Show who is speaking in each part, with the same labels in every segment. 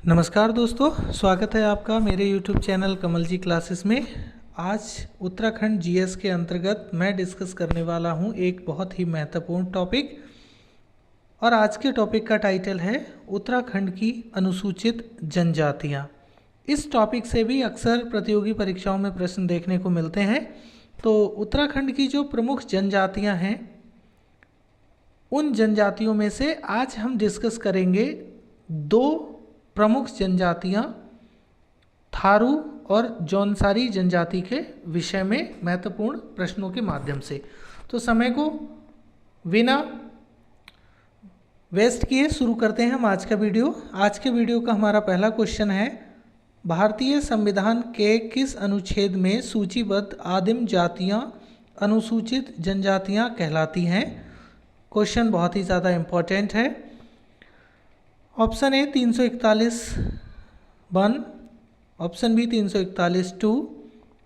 Speaker 1: नमस्कार दोस्तों, स्वागत है आपका मेरे YouTube चैनल कमल जी क्लासेस में। आज उत्तराखंड जीएस के अंतर्गत मैं डिस्कस करने वाला हूं एक बहुत ही महत्वपूर्ण टॉपिक, और आज के टॉपिक का टाइटल है उत्तराखंड की अनुसूचित जनजातियां। इस टॉपिक से भी अक्सर प्रतियोगी परीक्षाओं में प्रश्न देखने को मिलते हैं। तो उत्तराखंड की जो प्रमुख जनजातियां हैं, उन जनजातियों में से आज हम डिस्कस करेंगे दो प्रमुख जनजातियां, थारू और जौनसारी जनजाति के विषय में महत्वपूर्ण प्रश्नों के माध्यम से। तो समय को बिना वेस्ट किए शुरू करते हैं हम आज का वीडियो। आज के वीडियो का हमारा पहला क्वेश्चन है, भारतीय संविधान के किस अनुच्छेद में सूचीबद्ध आदिम जातियां अनुसूचित जनजातियां कहलाती हैं? क्वेश्चन बहुत ही ज़्यादा इम्पोर्टेंट है। Option A 341(1), option B 341(2),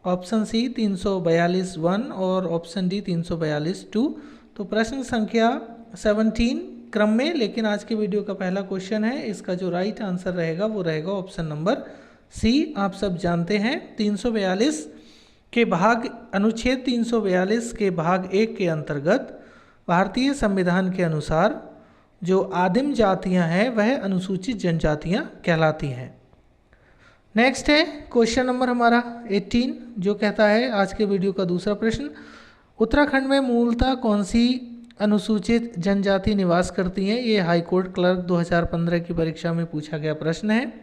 Speaker 1: option C 342(1) और ऑप्शन डी 342(2। तो प्रश्न संख्या 17 क्रम में, लेकिन आज के वीडियो का पहला क्वेश्चन है, इसका जो राइट आंसर रहेगा वो रहेगा ऑप्शन नंबर सी। आप सब जानते हैं 342 के भाग अनुच्छेद 342 के भाग 1 के अंतर्गत भारतीय संविधान के अनुसार जो आदिम जातियां हैं वह अनुसूचित जनजातियां कहलाती हैं। नेक्स्ट है क्वेश्चन नंबर हमारा 18, जो कहता है आज के वीडियो का दूसरा प्रश्न, उत्तराखंड में मूलतः कौन सी अनुसूचित जनजाति निवास करती हैं? ये हाई कोर्ट क्लर्क 2015 की परीक्षा में पूछा गया प्रश्न है।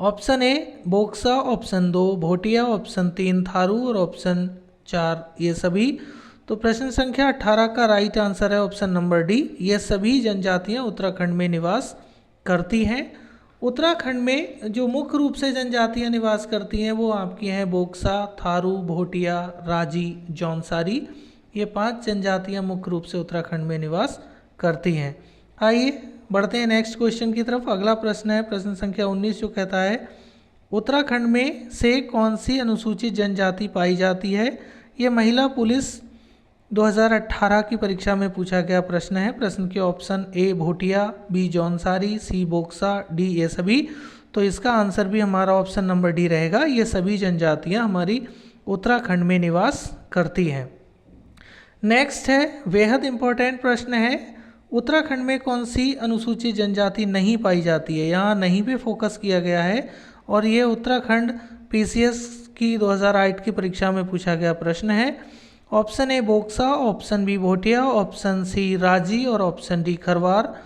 Speaker 1: Option A Boksa, option 2 Bhotia, option 3 Tharu और ऑप्शन 4 ये सभी। तो प्रश्न संख्या 18 का राइट आंसर है ऑप्शन नंबर डी, ये सभी जनजातियां उत्तराखंड में निवास करती हैं। उत्तराखंड में जो मुख्य रूप से जनजातियां निवास करती हैं वो आपकी हैं बोक्सा, थारू, भोटिया, राजी, जौनसारी। ये 5 जनजातियां मुख्य रूप से उत्तराखंड में निवास करती हैं। आइए बढ़ते हैं नेक्स्ट क्वेश्चन की तरफ। अगला प्रश्न है प्रश्न संख्या 19, जो कहता है उत्तराखंड में से कौन सी अनुसूचित जनजाति पाई जाती है? ये महिला पुलिस 2018 की परीक्षा में पूछा गया प्रश्न है। प्रश्न के option A Bhotia, B Jaunsari, C Boksa, D ये सभी। तो इसका आंसर भी हमारा ऑप्शन नंबर डी रहेगा, ये सभी जनजातियां हमारी उत्तराखंड में निवास करती हैं। नेक्स्ट है बेहद इम्पोर्टेंट प्रश्न है, उत्तराखंड में कौन सी अनुसूचित जनजाति नहीं पाई जाती है? यहाँ नहीं पे फोकस किया गया है, और ये उत्तराखंड पीसीएस की 2008 की परीक्षा में पूछा गया प्रश्न है। Option A Boksa, option B Bhotia, option C Raji और ऑप्शन डी खरवार।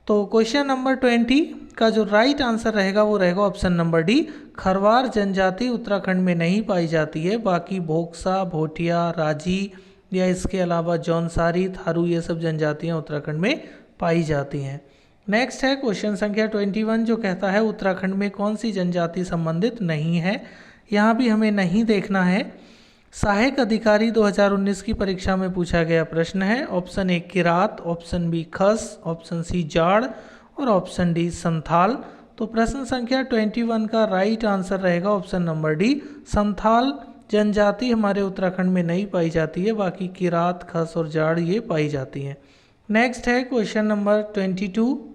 Speaker 1: तो क्वेश्चन नंबर 20 का जो राइट आंसर रहेगा वो रहेगा ऑप्शन नंबर डी, खरवार जनजाति उत्तराखंड में नहीं पाई जाती है। बाकी बोक्सा, भोटिया, राजी या इसके अलावा जौनसारी, थारू ये सब जनजातियां उत्तराखंड में पाई जाती हैं। नेक्स्ट है क्वेश्चन संख्या 21, जो कहता है उत्तराखंड में कौन सी जनजाति संबंधित नहीं है? यहाँ भी हमें नहीं देखना है। सहायक अधिकारी 2019 की परीक्षा में पूछा गया प्रश्न है। ऑप्शन ए Kirat, option B Khas, option सी जाड़ और ऑप्शन डी संथाल। तो प्रश्न संख्या 21 का राइट आंसर रहेगा ऑप्शन नंबर डी, संथाल जनजाति हमारे उत्तराखंड में नहीं पाई जाती है। बाकी किरात, खस और जाड़ ये पाई जाती हैं। नेक्स्ट है क्वेश्चन नंबर 22,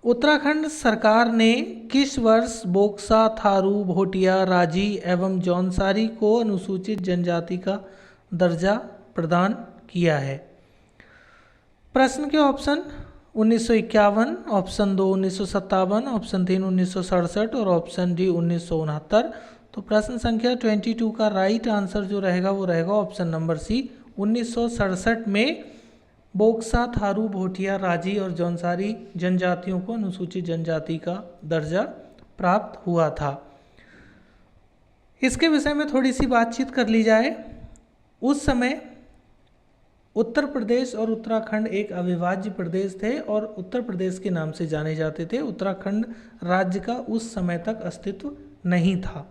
Speaker 1: उत्तराखंड सरकार ने किस वर्ष बोक्सा, थारू, भोटिया, राजी एवं जौनसारी को अनुसूचित जनजाति का दर्जा प्रदान किया है? प्रश्न के ऑप्शन 1951, ऑप्शन 2 1957, ऑप्शन 3 1967 और ऑप्शन डी 1969। तो प्रश्न संख्या 22 का राइट आंसर जो रहेगा वो रहेगा ऑप्शन नंबर सी, 1967 में बोक्सा, थारू, भोटिया, राजी और जौनसारी जनजातियों को अनुसूचित जनजाति का दर्जा प्राप्त हुआ था। इसके विषय में थोड़ी सी बातचीत कर ली जाए। उस समय उत्तर प्रदेश और उत्तराखंड एक अविभाज्य प्रदेश थे और उत्तर प्रदेश के नाम से जाने जाते थे। उत्तराखंड राज्य का उस समय तक अस्तित्व नहीं था।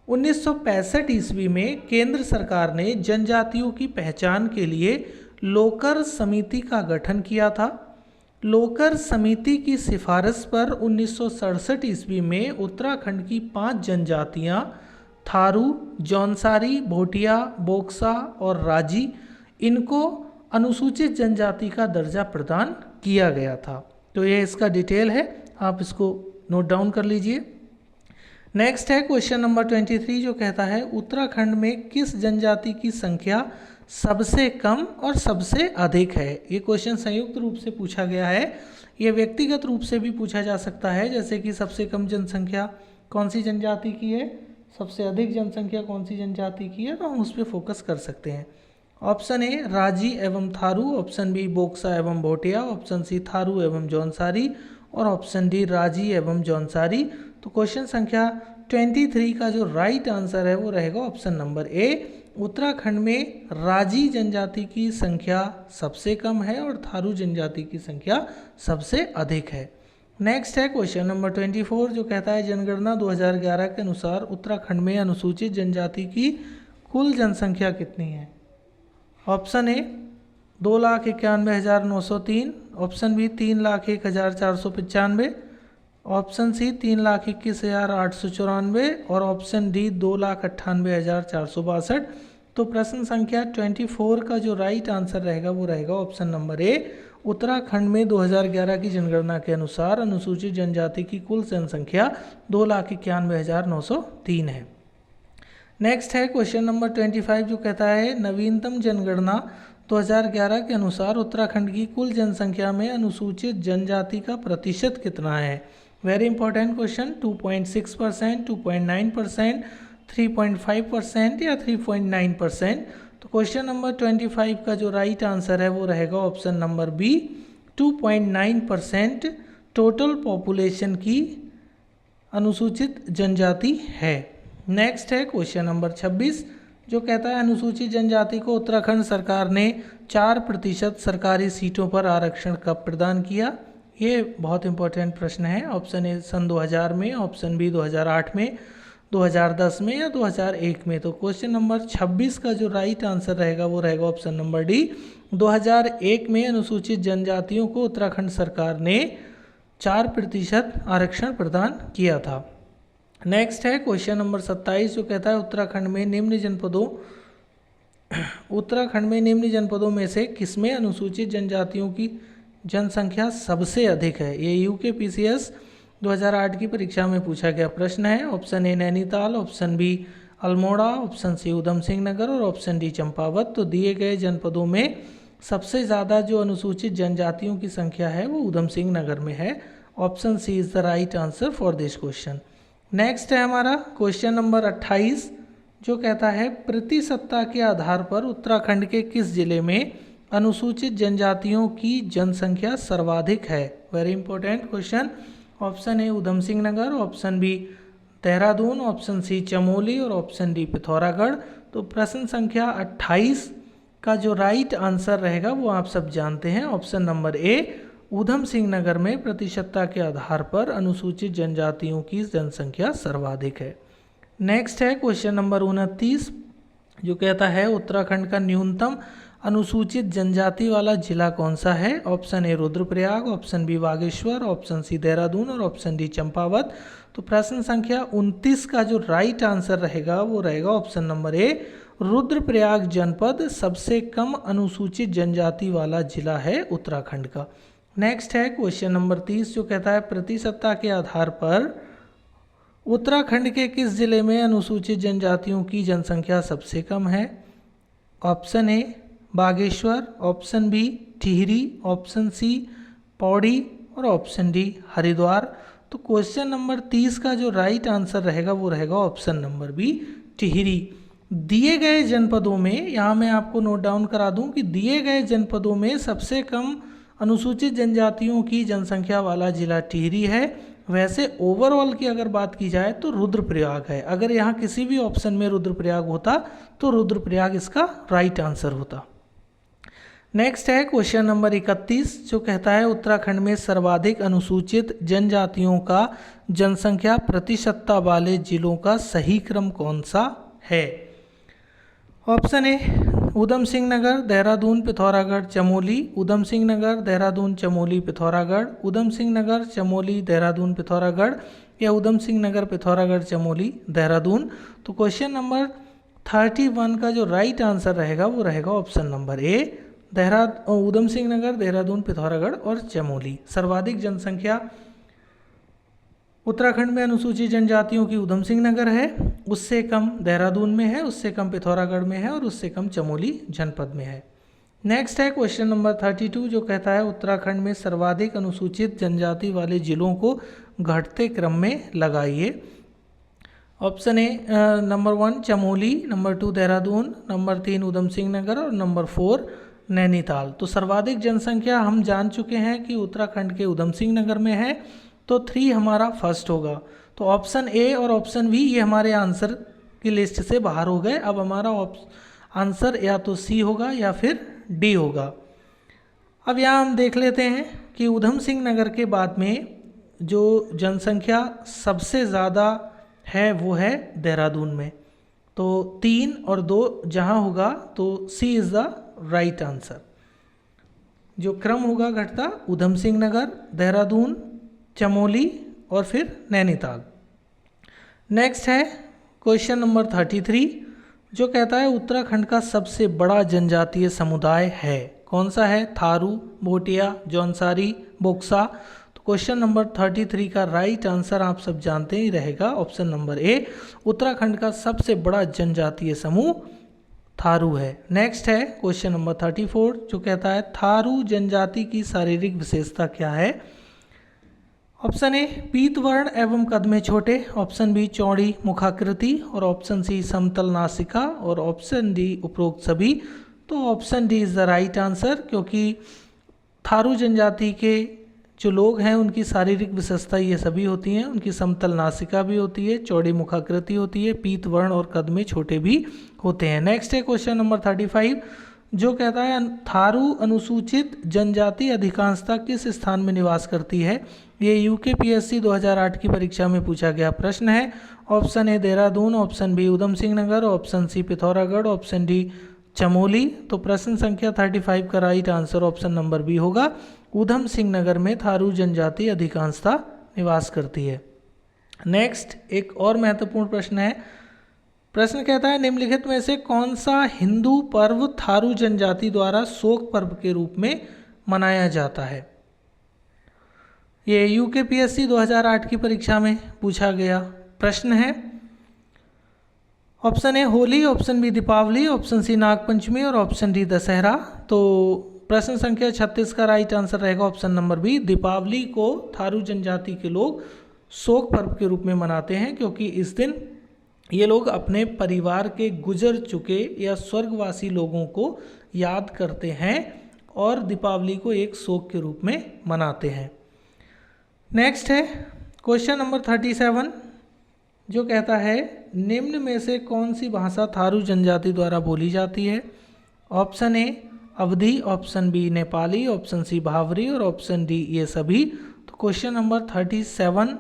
Speaker 1: 1965 ईस्वी में केंद्र सरकार ने जनजातियों की पहचान के लिए लोकर समिति का गठन किया था। लोकर समिति की सिफारिश पर 1967 ईस्वी में उत्तराखंड की 5 जनजातियां थारू, जौनसारी, भोटिया, बोक्सा और राजी, इनको अनुसूचित जनजाति का दर्जा प्रदान किया गया था। तो ये इसका डिटेल है, आप इसको नोट डाउन कर लीजिए। नेक्स्ट है क्वेश्चन नंबर 23 जो कहता है उत्तराखंड में किस जनजाति की संख्या सबसे कम और सबसे अधिक है। ये क्वेश्चन संयुक्त रूप से पूछा गया है, ये व्यक्तिगत रूप से भी पूछा जा सकता है, जैसे कि सबसे कम जनसंख्या कौन सी जनजाति की है, सबसे अधिक जनसंख्या कौन सी जनजाति की है, तो हम उस पर फोकस कर सकते हैं। ऑप्शन ए राजी एवं थारू, ऑप्शन बी बोक्सा एवं भोटिया, ऑप्शन सी थारू एवं जौनसारी और ऑप्शन डी राजी एवं जौनसारी। तो क्वेश्चन संख्या 23 का जो राइट आंसर है वो रहेगा ऑप्शन नंबर ए। उत्तराखंड में राजी जनजाति की संख्या सबसे कम है और थारू जनजाति की संख्या सबसे अधिक है। नेक्स्ट है क्वेश्चन नंबर 24 जो कहता है जनगणना 2011 के अनुसार उत्तराखंड में अनुसूचित जनजाति की कुल जनसंख्या कितनी है। Option A 2,91,903, option B 3,01,495, option C 3,21,894 और ऑप्शन डी 2,98,462। तो प्रश्न संख्या 24 का जो राइट आंसर रहेगा वो रहेगा ऑप्शन नंबर ए। उत्तराखंड में 2011 की जनगणना के अनुसार अनुसूचित जनजाति की कुल जनसंख्या 2,91,903 है। नेक्स्ट है क्वेश्चन नंबर 25 जो कहता है नवीनतम जनगणना 2011 के अनुसार उत्तराखंड की कुल जनसंख्या में अनुसूचित जनजाति का प्रतिशत कितना है। Very important question. 2.6%, 2.9%, 3.5% या 3.9%। तो क्वेश्चन नंबर 25 का जो राइट आंसर है वो रहेगा option number B 2.9% total population की अनुसूचित जनजाति है। नेक्स्ट है क्वेश्चन नंबर 26 जो कहता है अनुसूचित जनजाति को उत्तराखंड सरकार ने 4% सरकारी सीटों पर आरक्षण कब प्रदान किया। ये बहुत इंपॉर्टेंट प्रश्न है। ऑप्शन ए सन 2000 में, ऑप्शन बी 2008 में, 2010 में या 2001 में। तो क्वेश्चन नंबर 26 का जो राइट आंसर रहेगा वो रहेगा ऑप्शन नंबर डी 2001 में अनुसूचित जनजातियों को उत्तराखंड सरकार ने 4% आरक्षण प्रदान किया था। नेक्स्ट है क्वेश्चन नंबर 27 जो कहता है उत्तराखंड में निम्न जनपदों में से किसमें अनुसूचित जनजातियों की जनसंख्या सबसे अधिक है। ये यूकेपीसीएस 2008 की परीक्षा में पूछा गया प्रश्न है। Option A Nainital, option B Almora, option C Udham Singh Nagar और ऑप्शन डी चंपावत। तो दिए गए जनपदों में सबसे ज़्यादा जो अनुसूचित जनजातियों की संख्या है वो उधम सिंह नगर में है। Option C is the right answer for this question. Next है हमारा क्वेश्चन नंबर 28 जो कहता है प्रतिशतता के आधार पर उत्तराखंड के किस जिले में अनुसूचित जनजातियों की जनसंख्या सर्वाधिक है। Very important question. Option A Udham Singh Nagar, option B Dehradun, option C Chamoli और ऑप्शन डी पिथौरागढ़। तो प्रश्न संख्या 28 का जो राइट आंसर रहेगा वो आप सब जानते हैं, ऑप्शन नंबर ए उधम सिंह नगर में प्रतिशतता के आधार पर अनुसूचित जनजातियों की जनसंख्या सर्वाधिक है। नेक्स्ट है क्वेश्चन नंबर 29 जो कहता है उत्तराखंड का न्यूनतम अनुसूचित जनजाति वाला जिला कौन सा है। Option A Rudraprayag, option B Bageshwar, option C Dehradun और ऑप्शन डी चंपावत। तो प्रश्न संख्या 29 का जो राइट आंसर रहेगा वो रहेगा ऑप्शन नंबर ए रुद्रप्रयाग जनपद सबसे कम अनुसूचित जनजाति वाला जिला है उत्तराखंड का। नेक्स्ट है क्वेश्चन नंबर 30 जो कहता है प्रतिशतता के आधार पर उत्तराखंड के किस जिले में अनुसूचित जनजातियों की जनसंख्या सबसे कम है। Option A Bageshwar, option B Tehri, option C Pauri और ऑप्शन डी हरिद्वार। तो क्वेश्चन नंबर 30 का जो राइट आंसर रहेगा वो रहेगा ऑप्शन नंबर बी टिहरी। दिए गए जनपदों में, यहाँ मैं आपको नोट डाउन करा दूं कि दिए गए जनपदों में सबसे कम अनुसूचित जनजातियों की जनसंख्या वाला जिला टिहरी है। वैसे ओवरऑल की अगर बात की जाए तो रुद्रप्रयाग है। अगर यहाँ किसी भी ऑप्शन में रुद्रप्रयाग होता तो रुद्रप्रयाग इसका राइट आंसर होता। नेक्स्ट है क्वेश्चन नंबर 31 जो कहता है उत्तराखंड में सर्वाधिक अनुसूचित जनजातियों का जनसंख्या प्रतिशतता वाले जिलों का सही क्रम कौन सा है। ऑप्शन ए उधम सिंह नगर, देहरादून, पिथौरागढ़, चमोली, उधम सिंह नगर, देहरादून, चमोली, पिथौरागढ़, उधम सिंह नगर, चमोली, देहरादून, पिथौरागढ़ या उधम सिंह नगर, पिथौरागढ़, चमोली, देहरादून। तो क्वेश्चन नंबर 31 का जो राइट आंसर रहेगा वो रहेगा ऑप्शन नंबर ए उधम सिंह नगर, देहरादून, पिथौरागढ़ और चमोली। सर्वाधिक जनसंख्या उत्तराखंड में अनुसूचित जनजातियों की उधम सिंह नगर है, उससे कम देहरादून में है, उससे कम पिथौरागढ़ में है और उससे कम चमोली जनपद में है। नेक्स्ट है क्वेश्चन नंबर 32 जो कहता है उत्तराखंड में सर्वाधिक अनुसूचित जनजाति वाले जिलों को घटते क्रम में लगाइए। Option A number 1 Chamoli, number 2 Dehradun, number 3 उधम सिंह नगर और नंबर 4 नैनीताल। तो सर्वाधिक जनसंख्या हम जान चुके हैं कि उत्तराखंड के उधम सिंह नगर में है, तो 3 हमारा फर्स्ट होगा। तो ऑप्शन ए और ऑप्शन बी ये हमारे आंसर की लिस्ट से बाहर हो गए। अब हमारा आंसर या तो सी होगा या फिर डी होगा। अब यहाँ हम देख लेते हैं कि उधम सिंह नगर के बाद में जो जनसंख्या सबसे ज़्यादा है वो है देहरादून में। तो 3 और 2 जहाँ होगा तो सी इज़ द राइट आंसर। जो क्रम होगा घटता उधम सिंह नगर, देहरादून, चमोली और फिर नैनीताल। नेक्स्ट है क्वेश्चन नंबर 33 जो कहता है उत्तराखंड का सबसे बड़ा जनजातीय समुदाय है, कौन सा है? थारू, भोटिया, जौनसारी, बोक्सा। तो क्वेश्चन नंबर 33 का राइट आंसर आप सब जानते ही रहेगा ऑप्शन नंबर ए। उत्तराखंड का सबसे बड़ा जनजातीय समूह थारू है। नेक्स्ट है क्वेश्चन नंबर 34 जो कहता है थारू जनजाति की शारीरिक विशेषता क्या है? ऑप्शन ए पीत वर्ण एवं कद में छोटे, ऑप्शन बी चौड़ी मुखाकृति और ऑप्शन सी समतल नासिका और ऑप्शन डी उपरोक्त सभी। तो option D is the right answer, क्योंकि थारू जनजाति के जो लोग हैं उनकी शारीरिक विशेषता ये सभी होती हैं। उनकी समतल नासिका भी होती है, चौड़ी मुखाकृति होती है, पीत वर्ण और कद में छोटे भी होते हैं। नेक्स्ट है क्वेश्चन नंबर 35 जो कहता है थारू अनुसूचित जनजाति अधिकांशतः किस स्थान में निवास करती है? ये यूकेपीएससी 2008 की परीक्षा में पूछा गया प्रश्न है। Option A Dehradun, option B Udham Singh Nagar, option C Pithoragarh, option D Chamoli. तो प्रश्न संख्या 35 का right answer option number B होगा। उधम सिंह नगर में थारू जनजाति अधिकांशतः निवास करती है। नेक्स्ट एक और महत्वपूर्ण प्रश्न है। प्रश्न कहता है निम्नलिखित में से कौन सा हिंदू पर्व थारू जनजाति द्वारा शोक पर्व के रूप में मनाया जाता है? ये यूकेपीएससी 2008 की परीक्षा में पूछा गया प्रश्न है। Option A Holi, option B Deepawali, option C Nagpanchami और ऑप्शन डी दशहरा। तो प्रश्न संख्या 36 का राइट आंसर रहेगा ऑप्शन नंबर बी। दीपावली को थारू जनजाति के लोग शोक पर्व के रूप में मनाते हैं, क्योंकि इस दिन ये लोग अपने परिवार के गुजर चुके या स्वर्गवासी लोगों को याद करते हैं और दीपावली को एक शोक के रूप में मनाते हैं। नेक्स्ट है क्वेश्चन नंबर 37 जो कहता है निम्न में से कौन सी भाषा थारू जनजाति द्वारा बोली जाती है? Option A Awadhi, option B Nepali, option C Bhavri और ऑप्शन डी ये सभी। तो क्वेश्चन नंबर 37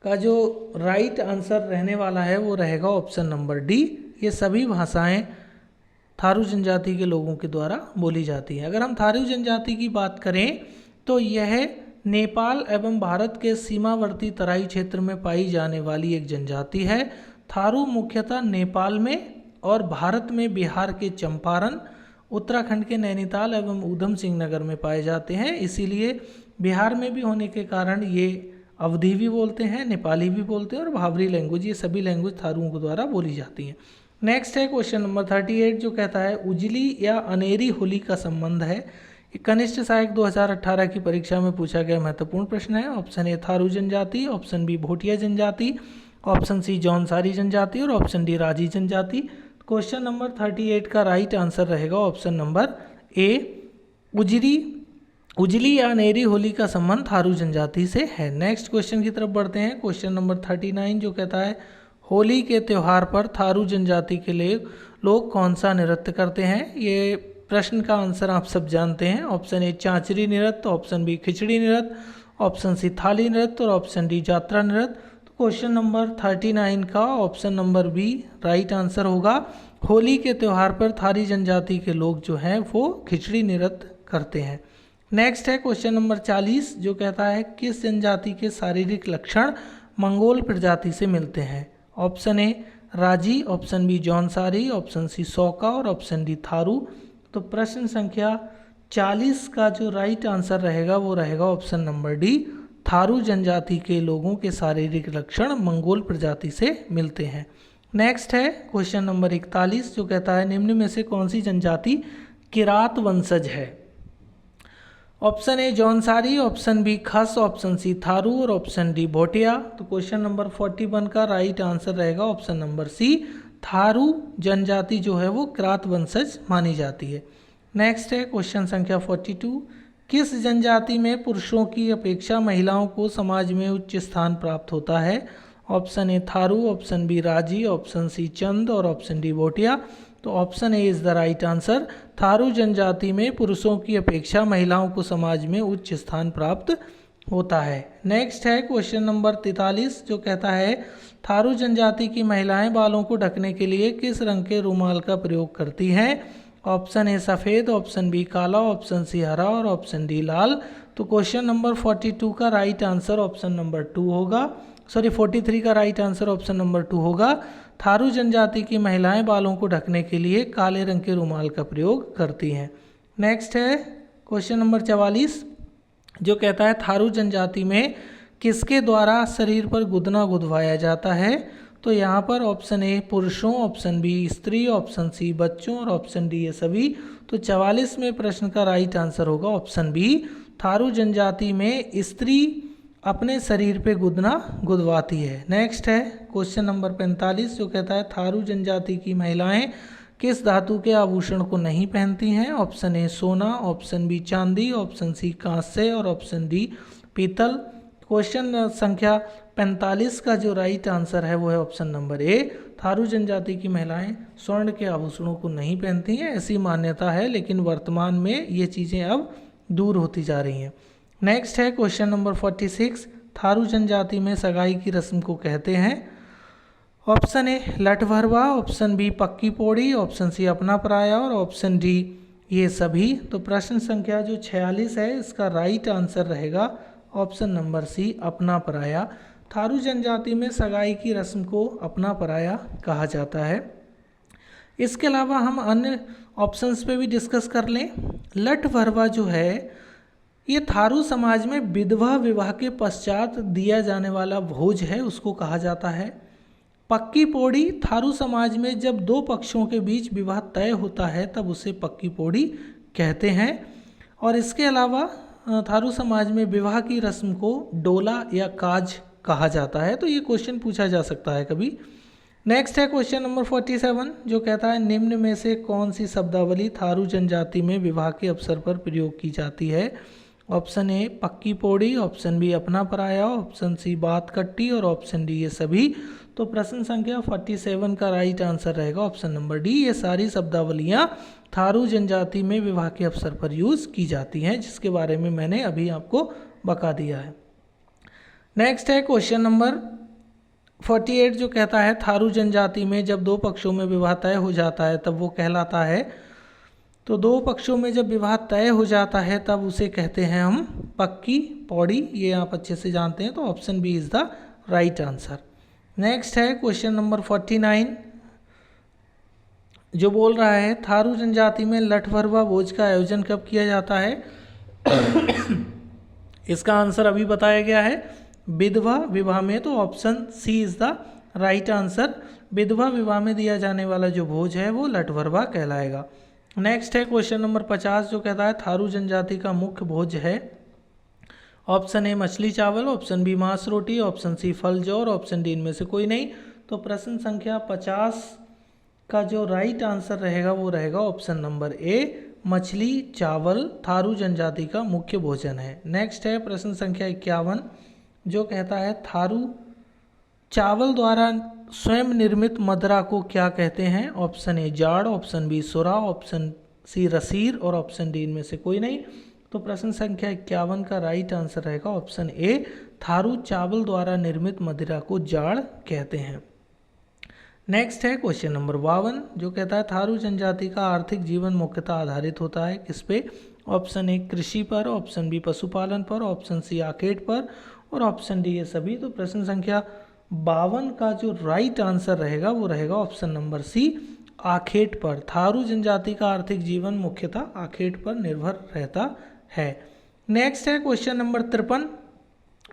Speaker 1: का जो राइट आंसर रहने वाला है वो रहेगा ऑप्शन नंबर डी। ये सभी भाषाएं थारू जनजाति के लोगों के द्वारा बोली जाती हैं। अगर हम थारू जनजाति की बात करें तो यह नेपाल एवं भारत के सीमावर्ती तराई क्षेत्र में पाई जाने वाली एक जनजाति है। थारू मुख्यतः नेपाल में और भारत में बिहार के चंपारण, उत्तराखंड के नैनीताल एवं उधम सिंह नगर में पाए जाते हैं। इसीलिए बिहार में भी होने के कारण ये अवधी भी बोलते हैं, नेपाली भी बोलते हैं और भावरी लैंग्वेज, ये सभी लैंग्वेज थारुओं के द्वारा बोली जाती हैं। नेक्स्ट है क्वेश्चन नंबर 38 जो कहता है उजली या अनेरी होली का संबंध है। कनिष्ठ सहायक 2018 की परीक्षा में पूछा गया महत्वपूर्ण प्रश्न है। ऑप्शन ए थारू जनजाति, ऑप्शन बी भोटिया जनजाति, ऑप्शन सी जौनसारी जनजाति और ऑप्शन डी राजी जनजाति। क्वेश्चन नंबर 38 का राइट आंसर रहेगा ऑप्शन नंबर ए उजली या अनेरी होली का संबंध थारू जनजाति से है। नेक्स्ट क्वेश्चन की तरफ बढ़ते हैं। क्वेश्चन नंबर 39 जो कहता है होली के त्यौहार पर थारू जनजाति के लिए लोग कौन सा नृत्य करते हैं? ये प्रश्न का आंसर आप सब जानते हैं। ऑप्शन ए चांचरी नृत्य, ऑप्शन बी खिचड़ी नृत्य, ऑप्शन सी थाली नृत्य और ऑप्शन डी जात्रा नृत्य। तो क्वेश्चन नंबर 39 का option number B right answer होगा। होली के त्यौहार पर थारी जनजाति के लोग जो हैं वो खिचड़ी नृत्य करते हैं। नेक्स्ट है क्वेश्चन नंबर 40 जो कहता है किस जनजाति के शारीरिक लक्षण मंगोल प्रजाति से मिलते हैं? Option A Raji, option B Jaunsari, option C Sauka और ऑप्शन डी थारू। तो प्रश्न संख्या 40 का जो राइट आंसर रहेगा वो रहेगा ऑप्शन नंबर डी थारू जनजाति के लोगों के शारीरिक लक्षण मंगोल प्रजाति से मिलते हैं। नेक्स्ट है क्वेश्चन नंबर 41 जो कहता है निम्न में से कौन सी जनजाति किरात वंशज है। Option A Jaunsari, option B Khas, option C Tharu और ऑप्शन डी भोटिया। तो क्वेश्चन नंबर 41 का राइट आंसर रहेगा ऑप्शन नंबर सी, थारू जनजाति जो है वो किरात वंशज मानी जाती है। नेक्स्ट है क्वेश्चन संख्या 42, किस जनजाति में पुरुषों की अपेक्षा महिलाओं को समाज में उच्च स्थान प्राप्त होता है। Option A Tharu, option B Raji, option C Chand और ऑप्शन डी भोटिया। तो option A is the right answer, Tharu जनजाति में पुरुषों की अपेक्षा महिलाओं को समाज में उच्च स्थान प्राप्त होता है। नेक्स्ट है क्वेश्चन नंबर 43 जो कहता है थारू जनजाति की महिलाएं बालों को ढकने के लिए किस रंग के रुमाल का प्रयोग करती हैं। ऑप्शन ए सफ़ेद, ऑप्शन बी काला, ऑप्शन सी हरा और ऑप्शन डी लाल। तो क्वेश्चन नंबर 42 का राइट आंसर ऑप्शन नंबर 2 होगा, 43 का राइट आंसर ऑप्शन नंबर 2 होगा। थारू जनजाति की महिलाएं बालों को ढकने के लिए काले रंग के रुमाल का प्रयोग करती हैं। नेक्स्ट है क्वेश्चन नंबर 44 जो कहता है थारू जनजाति में किसके द्वारा शरीर पर गुदना गुदवाया जाता है। तो यहाँ पर ऑप्शन ए पुरुषों, ऑप्शन बी स्त्री, ऑप्शन सी बच्चों और ऑप्शन डी ये सभी। तो 44 में प्रश्न का राइट आंसर होगा ऑप्शन बी, थारू जनजाति में स्त्री अपने शरीर पे गुदना गुदवाती है। नेक्स्ट है क्वेश्चन नंबर 45 जो कहता है थारू जनजाति की महिलाएं किस धातु के आभूषण को नहीं पहनती हैं। ऑप्शन ए सोना, ऑप्शन बी चांदी, ऑप्शन सी कांस्य और ऑप्शन डी पीतल। क्वेश्चन संख्या 45 का जो राइट आंसर है वो है ऑप्शन नंबर ए, थारू जनजाति की महिलाएं स्वर्ण के आभूषणों को नहीं पहनती हैं, ऐसी मान्यता है, लेकिन वर्तमान में ये चीज़ें अब दूर होती जा रही हैं। नेक्स्ट है क्वेश्चन नंबर 46, थारू जनजाति में सगाई की रस्म को कहते हैं। ऑप्शन ए लठभरवा, ऑप्शन बी पक्की पौड़ी, ऑप्शन सी अपना पराया और ऑप्शन डी ये सभी। तो प्रश्न संख्या जो 46 है इसका राइट आंसर रहेगा ऑप्शन नंबर सी, अपना पराया। थारू जनजाति में सगाई की रस्म को अपना पराया कहा जाता है। इसके अलावा हम अन्य ऑप्शंस पे भी डिस्कस कर लें। लठभरवा जो है ये थारू समाज में विधवा विवाह के पश्चात दिया जाने वाला भोज है, उसको कहा जाता है। पक्की पौड़ी थारू समाज में जब दो पक्षों के बीच विवाह तय होता है तब उसे पक्की पौड़ी कहते हैं। और इसके अलावा थारू समाज में विवाह की रस्म को डोला या काज कहा जाता है। तो ये क्वेश्चन पूछा जा सकता है कभी। नेक्स्ट है क्वेश्चन नंबर 47 जो कहता है निम्न में से कौन सी शब्दावली थारू जनजाति में विवाह के अवसर पर प्रयोग की जाती है। ऑप्शन ए पक्की पौड़ी, ऑप्शन बी अपना पराया, ऑप्शन सी बात कट्टी और ऑप्शन डी ये सभी। तो प्रश्न संख्या 47 का राइट आंसर रहेगा ऑप्शन नंबर डी, ये सारी शब्दावलियाँ थारू जनजाति में विवाह के अवसर पर यूज़ की जाती हैं, जिसके बारे में मैंने अभी आपको बता दिया है। नेक्स्ट है क्वेश्चन नंबर 48 जो कहता है थारू जनजाति में जब दो पक्षों में विवाह तय हो जाता है तब वो कहलाता है। तो दो पक्षों में जब विवाह तय हो जाता है तब उसे कहते हैं हम पक्की पौड़ी, ये आप अच्छे से जानते हैं। तो option B is the right answer. Next है क्वेश्चन नंबर 49 जो बोल रहा है थारू जनजाति में लठभरवा भोज का आयोजन कब किया जाता है। इसका आंसर अभी बताया गया है, विधवा विवाह में। तो option C is the right answer, विधवा विवाह में दिया जाने वाला जो भोज है वो लठभरवा कहलाएगा। नेक्स्ट है क्वेश्चन नंबर 50 जो कहता है थारू जनजाति का मुख्य भोज है। ऑप्शन ए मछली चावल, ऑप्शन बी मांस रोटी, ऑप्शन सी फल जौ और ऑप्शन डी इनमें से कोई नहीं। तो प्रश्न संख्या 50 का जो राइट आंसर रहेगा वो रहेगा ऑप्शन नंबर ए, मछली चावल थारू जनजाति का मुख्य भोजन है। नेक्स्ट है प्रश्न संख्या 51 जो कहता है थारू चावल द्वारा स्वयं निर्मित मदरा को क्या कहते हैं। ऑप्शन ए जाड़, ऑप्शन बी सुरा, ऑप्शन सी रसीर और ऑप्शन डी इनमें से कोई नहीं। तो प्रश्न संख्या 51 का राइट आंसर रहेगा ऑप्शन ए, थारू चावल द्वारा निर्मित मदिरा को जाड़ कहते हैं। नेक्स्ट है क्वेश्चन नंबर 52 जो कहता है थारू जनजाति का आर्थिक जीवन मुख्यतः आधारित होता है किस पे। ऑप्शन ए कृषि पर, ऑप्शन बी पशुपालन पर, ऑप्शन सी आखेट पर और ऑप्शन डी ये सभी। तो प्रश्न संख्या 52 का जो राइट आंसर रहेगा वो रहेगा ऑप्शन नंबर सी, आखेट पर। थारू जनजाति का आर्थिक जीवन मुख्यतः आखेट पर निर्भर रहता है। नेक्स्ट है क्वेश्चन नंबर 53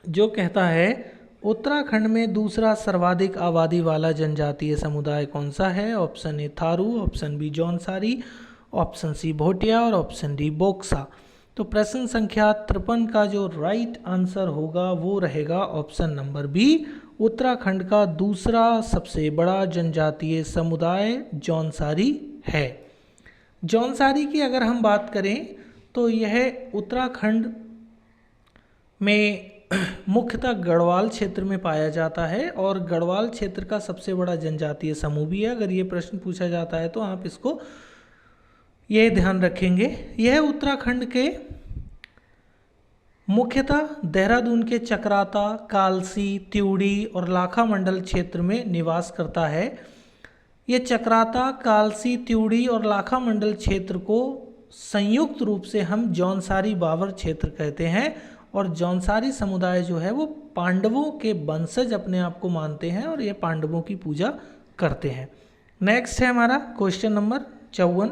Speaker 1: जो कहता है उत्तराखंड में दूसरा सर्वाधिक आबादी वाला जनजातीय समुदाय कौन सा है। Option A Tharu, option B Jaunsari, option C Bhotia और ऑप्शन डी बोक्सा। तो प्रश्न संख्या 53 का जो राइट आंसर होगा वो रहेगा ऑप्शन नंबर बी, उत्तराखंड का दूसरा सबसे बड़ा जनजातीय समुदाय जौनसारी है। जौनसारी की अगर हम बात करें तो यह उत्तराखंड में मुख्यतः गढ़वाल क्षेत्र में पाया जाता है और गढ़वाल क्षेत्र का सबसे बड़ा जनजातीय समूह भी है। अगर ये प्रश्न पूछा जाता है तो आप इसको ये ध्यान रखेंगे। यह उत्तराखंड के मुख्यतः देहरादून के चक्राता, कालसी, त्यूड़ी और लाखा मंडल क्षेत्र में निवास करता है। ये चक्राता, कालसी, त्यूड़ी और लाखा मंडल क्षेत्र को संयुक्त रूप से हम जौनसारी बावर क्षेत्र कहते हैं और जौनसारी समुदाय जो है वो पांडवों के वंशज अपने आप को मानते हैं और ये पांडवों की पूजा करते हैं। नेक्स्ट है हमारा क्वेश्चन नंबर 54,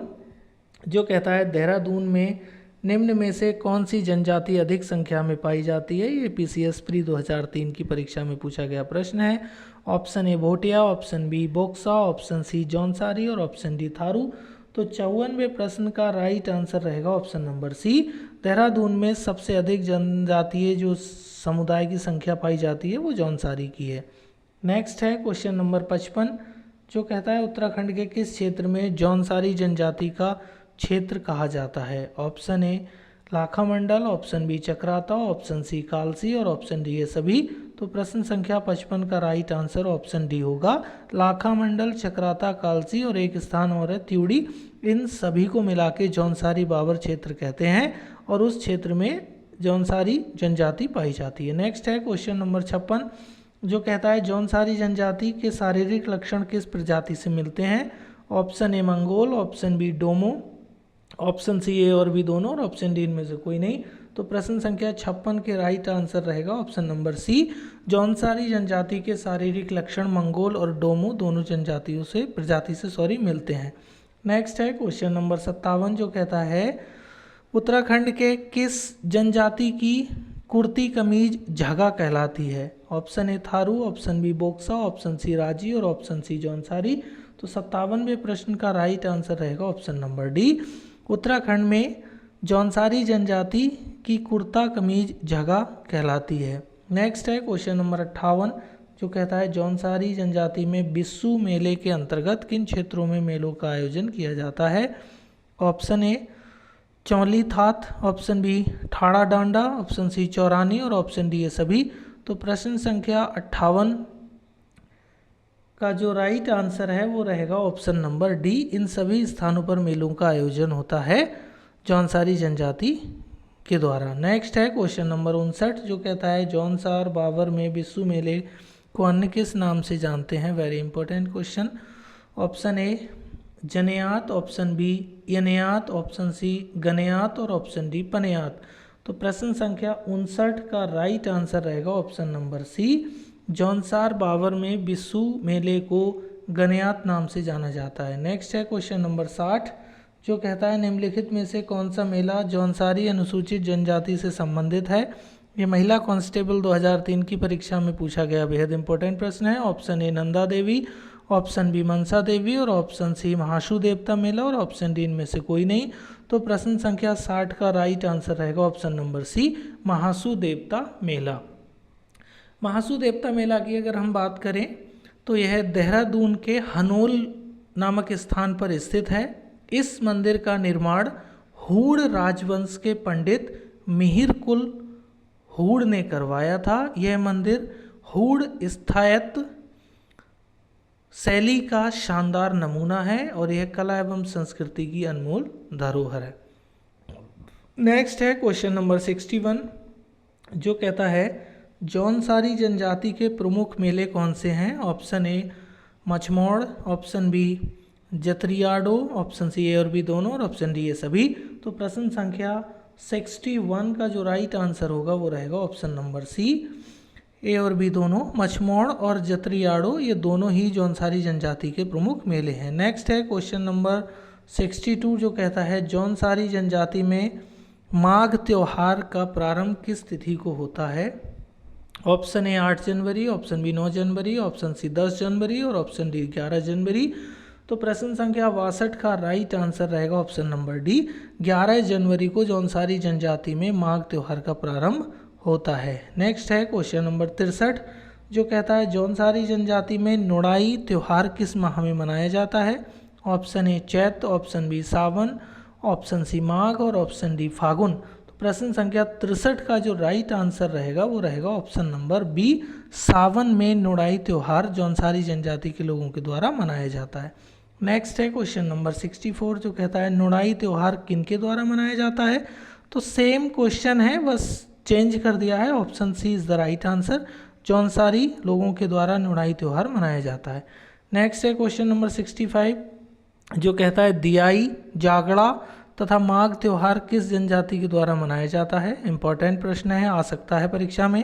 Speaker 1: जो कहता है देहरादून में निम्न में से कौन सी जनजाति अधिक संख्या में पाई जाती है। ये पीसीएस प्री 2003 की परीक्षा में पूछा गया प्रश्न है। Option A Bhotia, option B Boksa, option C Jaunsari और ऑप्शन डी थारू। तो 54वें प्रश्न का राइट आंसर रहेगा ऑप्शन नंबर सी, देहरादून में सबसे अधिक जनजातीय जो समुदाय की संख्या पाई जाती है वो जौनसारी की है। नेक्स्ट है क्वेश्चन नंबर 55, जो कहता है उत्तराखंड के किस क्षेत्र में जौनसारी जनजाति का क्षेत्र कहा जाता है। Option A Lakha Mandal, option B Chakrata, option C Kalsi और ऑप्शन डी ये सभी। तो प्रश्न संख्या 55 का राइट आंसर ऑप्शन डी होगा, लाखा मंडल, चक्राता, कालसी और एक स्थान और है त्यूड़ी। इन सभी को मिला के जौनसारी बावर क्षेत्र कहते हैं और उस क्षेत्र में जौनसारी जनजाति पाई जाती है। नेक्स्ट है क्वेश्चन नंबर 56, जो कहता है जौनसारी जनजाति के शारीरिक लक्षण किस प्रजाति से मिलते हैं। Option A Mongol, option B Domo, option C A और बी दोनों और ऑप्शन डी इनमें से कोई नहीं। तो प्रश्न संख्या 56 के राइट आंसर रहेगा ऑप्शन नंबर सी, जौनसारी जनजाति के शारीरिक लक्षण मंगोल और डोमो दोनों प्रजाति से मिलते हैं। नेक्स्ट है क्वेश्चन नंबर 57, जो कहता है उत्तराखंड के किस जनजाति की कुर्ती कमीज झगा कहलाती है। Option A Tharu, option B Boksa, option C Raji और ऑप्शन सी जौनसारी। तो 57वें प्रश्न का राइट आंसर रहेगा ऑप्शन नंबर डी, उत्तराखंड में जौनसारी जनजाति की कुर्ता कमीज झगा कहलाती है। नेक्स्ट है क्वेश्चन नंबर 58, जो कहता है जौनसारी जनजाति में बिस्सू मेले के अंतर्गत किन क्षेत्रों में मेलों का आयोजन किया जाता है। Option A Chauli That, option B Thada Danda, option C Chaurani और ऑप्शन डी ये सभी। तो प्रश्न संख्या 58 का जो राइट आंसर है वो रहेगा ऑप्शन नंबर डी, इन सभी स्थानों पर मेलों का आयोजन होता है जौनसारी जनजाति के द्वारा। नेक्स्ट है क्वेश्चन नंबर 59, जो कहता है जौनसार बावर में बिस्सू मेले को अन्य किस नाम से जानते हैं। Very important question. Option A Janeyat, option B Yaneyat, option C Ganeyat और ऑप्शन डी पनेयात। तो प्रश्न संख्या 59 का राइट आंसर रहेगा option number C, Jaunsar Bawar में बिस्सू मेले को गनेयात नाम से जाना जाता है। नेक्स्ट है क्वेश्चन नंबर 60, जो कहता है निम्नलिखित में से कौन सा मेला जौनसारी अनुसूचित जनजाति से संबंधित है। ये महिला कांस्टेबल 2003 की परीक्षा में पूछा गया बेहद इंपॉर्टेंट प्रश्न है। Option A Nanda Devi, option B Mansa Devi और ऑप्शन सी महासू देवता मेला और ऑप्शन डी इनमें से कोई नहीं। तो प्रश्न संख्या 60 का राइट आंसर रहेगा ऑप्शन नंबर सी, महासू देवता मेला। महासू देवता मेला की अगर हम बात करें तो यह देहरादून के हनोल नामक स्थान पर स्थित है। इस मंदिर का निर्माण हूड़ राजवंश के पंडित मिहिर कुल हूड़ ने करवाया था। यह मंदिर हूड़ स्थायत्व शैली का शानदार नमूना है और यह कला एवं संस्कृति की अनमोल धरोहर है। नेक्स्ट है क्वेश्चन नंबर 61, जो कहता है जौनसारी जनजाति के प्रमुख मेले कौन से हैं। Option A Machhmaud, option B Jatriyado, option C A और बी दोनों और ऑप्शन डी ये सभी। तो प्रश्न संख्या 61 का जो राइट आंसर होगा वो रहेगा ऑप्शन नंबर सी, ए और बी दोनों, मछमौड़ और जतरियाडो ये दोनों ही जौनसारी जनजाति के प्रमुख मेले हैं। नेक्स्ट है क्वेश्चन नंबर 62, जो कहता है जौनसारी जनजाति में माघ त्योहार का प्रारंभ किस तिथि को होता है। ऑप्शन ए 8 जनवरी, ऑप्शन बी 9 जनवरी, ऑप्शन सी 10 जनवरी और ऑप्शन डी 11 जनवरी। तो प्रश्न संख्या 62 का राइट आंसर रहेगा ऑप्शन नंबर डी, 11 जनवरी को जौनसारी जनजाति में माघ त्यौहार का प्रारंभ होता है। नेक्स्ट है क्वेश्चन नंबर 63, जो कहता है जौनसारी जनजाति में नुड़ाई त्यौहार किस माह में मनाया जाता है। ऑप्शन ए चैत, ऑप्शन बी सावन, ऑप्शन सी माघ और ऑप्शन डी फागुन। तो प्रश्न संख्या 63 का जो राइट आंसर रहेगा वो रहेगा ऑप्शन नंबर बी, सावन में नुड़ाई त्यौहार जौनसारी जनजाति के लोगों के द्वारा मनाया जाता है। नेक्स्ट है क्वेश्चन नंबर 64, जो कहता है नुड़ाई त्यौहार किनके द्वारा मनाया जाता है। तो सेम क्वेश्चन है, बस चेंज कर दिया है। Option C is the right answer, Jaunsari लोगों के द्वारा नुड़ाई त्यौहार मनाया जाता है। नेक्स्ट है क्वेश्चन नंबर 65, जो कहता है दियाई, जागड़ा तथा माघ त्यौहार किस जनजाति के द्वारा मनाया जाता है। इंपॉर्टेंट प्रश्न है, आ सकता है परीक्षा में।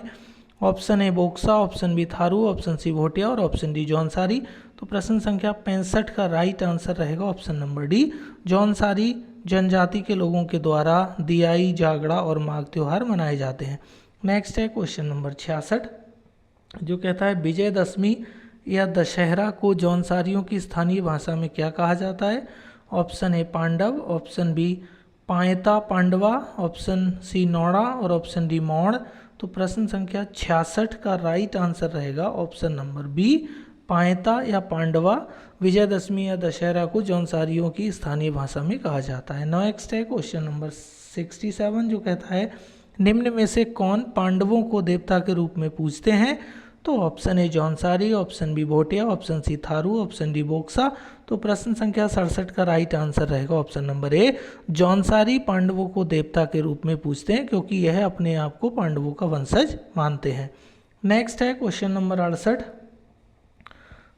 Speaker 1: Option A Boksa, option B Tharu, option C Bhotia और ऑप्शन डी जौनसारी। तो प्रश्न संख्या 65 का राइट आंसर रहेगा ऑप्शन नंबर डी, जौनसारी जनजाति के लोगों के द्वारा दियाई, जागड़ा और माघ त्यौहार मनाए जाते हैं। नेक्स्ट है क्वेश्चन नंबर 66, जो कहता है विजयदशमी या दशहरा को जौनसारियों की स्थानीय भाषा में क्या कहा जाता है। Option A Pandav, option B Payta Pandava, option C नौड़ा और ऑप्शन डी मौड़। तो प्रश्न संख्या 66 का राइट आंसर रहेगा ऑप्शन नंबर बी, पायता या पांडवा विजयदशमी या दशहरा को जौनसारियों की स्थानीय भाषा में कहा जाता है। नेक्स्ट है क्वेश्चन नंबर 67, जो कहता है निम्न में से कौन पांडवों को देवता के रूप में पूजते हैं। तो option A Jaunsari, option B Bhotia, option C Tharu, option D Boksa. तो प्रश्न संख्या 67 का राइट आंसर रहेगा ऑप्शन नंबर ए, जौनसारी पांडवों को देवता के रूप में पूजते हैं क्योंकि यह अपने आप को पांडवों का वंशज मानते हैं। नेक्स्ट है क्वेश्चन नंबर 68,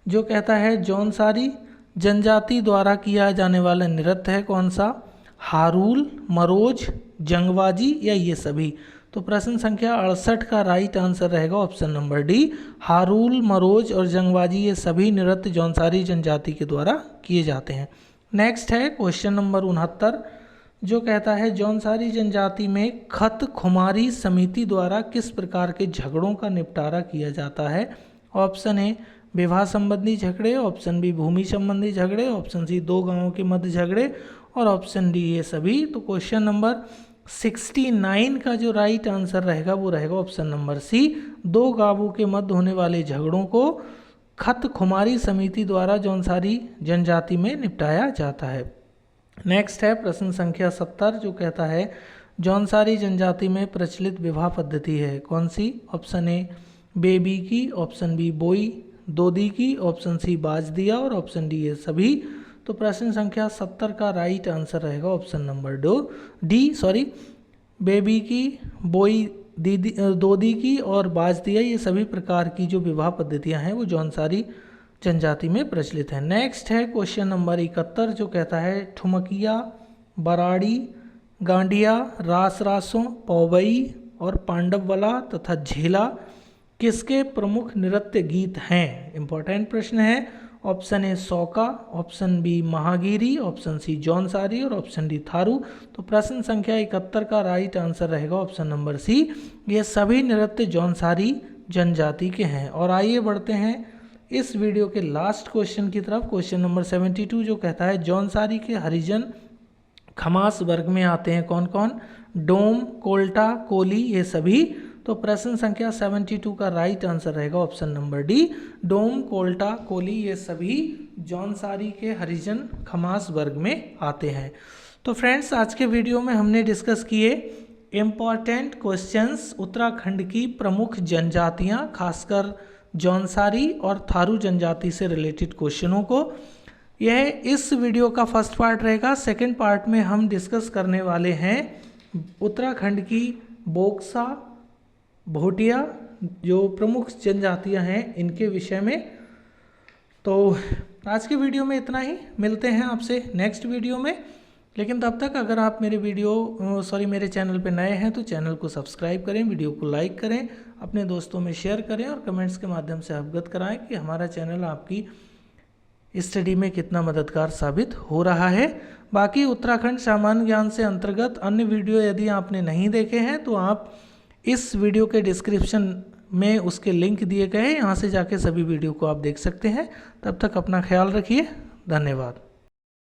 Speaker 1: जो कहता है जौनसारी जनजाति द्वारा किया जाने वाला नृत्य है कौन सा। हारूल, मरोज, जंगबाजी या ये सभी। तो प्रश्न संख्या 68 का राइट आंसर रहेगा option number D, Harul, morose और जंगबाजी ये सभी नृत्य जौनसारी जनजाति के द्वारा किए जाते हैं। नेक्स्ट है क्वेश्चन नंबर 69, जो कहता है जौनसारी जनजाति में खत खुमारी समिति द्वारा किस प्रकार के झगड़ों का निपटारा किया जाता है। ऑप्शन ए विवाह संबंधी झगड़े, ऑप्शन बी भूमि संबंधी झगड़े, ऑप्शन सी दो गांवों के मध्य झगड़े और ऑप्शन डी ये सभी। तो क्वेश्चन नंबर 69 का जो राइट आंसर रहेगा वो रहेगा ऑप्शन नंबर सी, दो गांवों के मध्य होने वाले झगड़ों को खत खुमारी समिति द्वारा जौनसारी जनजाति में निपटाया जाता है। नेक्स्ट है प्रश्न संख्या 70, जो कहता है जौनसारी जनजाति में प्रचलित विवाह पद्धति है कौन सी। ऑप्शन ए बेबी की, ऑप्शन बी बोई दोदी की, ऑप्शन सी बाज दिया और ऑप्शन डी ये सभी। तो प्रश्न संख्या 70 का राइट आंसर रहेगा ऑप्शन नंबर डी, बेबी की, बोई दीदी दोदी की और बाज दिया ये सभी प्रकार की जो विवाह पद्धतियां हैं वो जौनसारी जनजाति में प्रचलित है। नेक्स्ट है क्वेश्चन नंबर 71, जो कहता है ठुमकिया, बराड़ी, गांडिया, रास रासों, पौवई और पांडववाला तथा झेला किसके प्रमुख नृत्य गीत हैं। इंपॉर्टेंट प्रश्न है। Option A Sauka, option B Mahagiri, option C Jaunsari और ऑप्शन डी थारू। तो प्रश्न संख्या 71 का राइट आंसर रहेगा ऑप्शन नंबर सी, ये सभी नृत्य जौनसारी जनजाति के हैं। और आइए बढ़ते हैं इस वीडियो के लास्ट क्वेश्चन की तरफ, क्वेश्चन नंबर 72, जो कहता है जौनसारी के हरिजन खमास वर्ग में आते हैं कौन कौन। डोम, कोल्टा, कोली ये सभी। तो प्रश्न संख्या 72 का राइट आंसर रहेगा ऑप्शन नंबर डी, डोम, कोल्टा, कोली ये सभी जौनसारी के हरिजन खमास वर्ग में आते हैं। तो फ्रेंड्स आज के वीडियो में हमने डिस्कस किए इम्पॉर्टेंट क्वेश्चंस उत्तराखंड की प्रमुख जनजातियां, खासकर जौनसारी और थारू जनजाति से रिलेटेड क्वेश्चनों को। यह इस वीडियो का फर्स्ट पार्ट रहेगा। सेकंड पार्ट में हम डिस्कस करने वाले हैं उत्तराखंड की बोक्सा, भोटिया जो प्रमुख जनजातियां हैं इनके विषय में। तो आज के वीडियो में इतना ही, मिलते हैं आपसे नेक्स्ट वीडियो में। लेकिन तब तक अगर आप मेरे चैनल पे नए हैं तो चैनल को सब्सक्राइब करें, वीडियो को लाइक करें, अपने दोस्तों में शेयर करें और कमेंट्स के माध्यम से अवगत कराएं कि हमारा चैनल आपकी स्टडी में कितना मददगार साबित हो रहा है। बाकी उत्तराखंड सामान्य ज्ञान से अंतर्गत अन्य वीडियो यदि आपने नहीं देखे हैं तो आप इस वीडियो के डिस्क्रिप्शन में उसके लिंक दिए गए हैं, यहाँ से जाके सभी वीडियो को आप देख सकते हैं। तब तक अपना ख्याल रखिए, धन्यवाद।